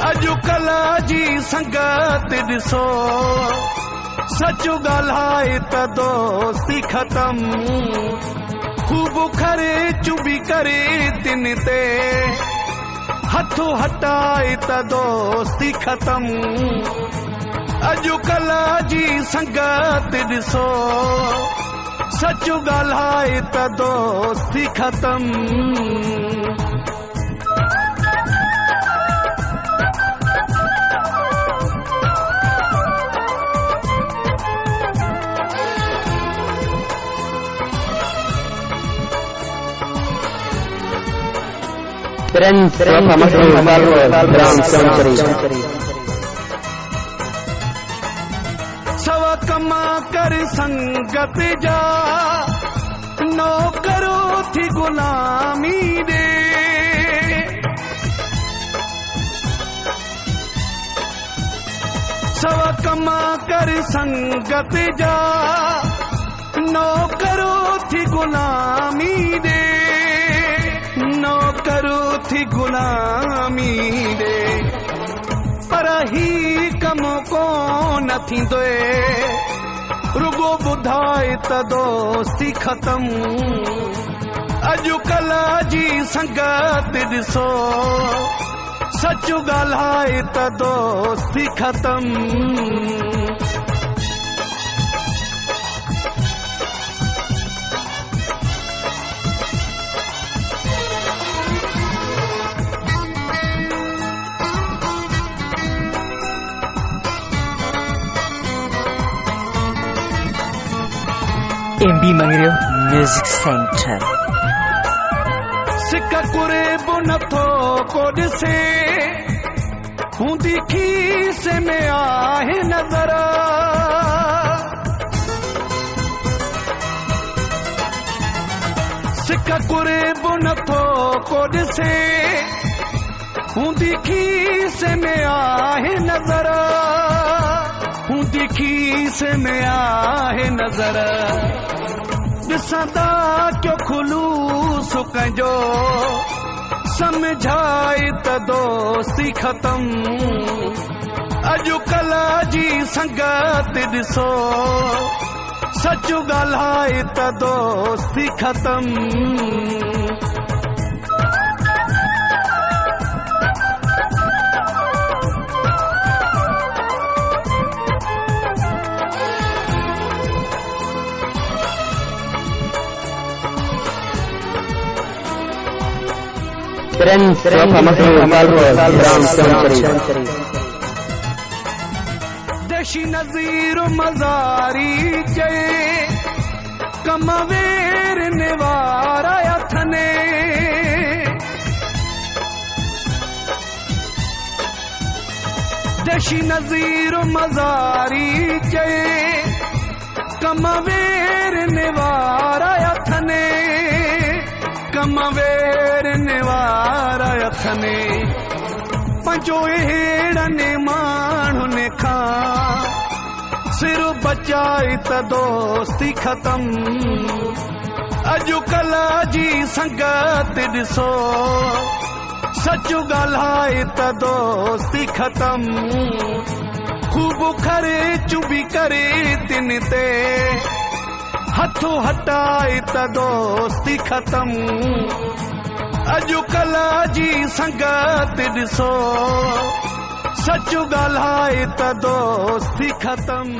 अॼुकल्ह जी संगत ॾिसो सच ॻाल्हाए त दोस्ती ख़तम खूब खरे चुबी करे तिन ते हथ हटाए त दोस्ती ख़तम अॼुकल्ह जी संगत ॾिसो सच ॻाल्हाए त दोस्ती ख़तम सवा कमा कर संगत जा नौकरो थी गुलामी दे सवा कमा कर संगत जा नौकरो थी गुलामी दे नौकरो थी गुलामी दे पर ही कमो को न थींदोए रुगो ॿुधाए त दोस्ती ख़तम अॼुकल्ह जी संगत ॾिसो सच ॻाल्हाए त दोस्ती ख़तम MB Mangiro Music Center सिक कुरे बो नथो को ॾिसे हूंदी खीसे में आहे नज़र सिक कुरे बो नथो को ॾिसे हूंदी खीसे में आहे नज़र हूंदी खीसे में आहे नज़र ॾिसंदा क्यों खुलूस कंजो समझाए त दोस्ती ख़तम अॼुकल्ह जी संगत ॾिसो सच ॻाल्हाए त दोस्ती ख़तम देशी नज़ीर मज़ारी चए कम वेर निवारा अथने देशी नज़ीर मज़ारी चए कम वेर निवारा अथने कम वेर निवारा अथने पंजो अहिड़नि माण्हुनि खां सिर बचाए त दोस्ती ख़तम अॼुकल्ह जी संगत ॾिसो सच ॻाल्हाए त दोस्ती ख़तम खूब खरे चुबी करे तिन ते हथ हटाए त दोस्ती ख़तम अॼुकल्ह जी संगत ॾिसो सच ॻाल्हाए त दोस्ती ख़तम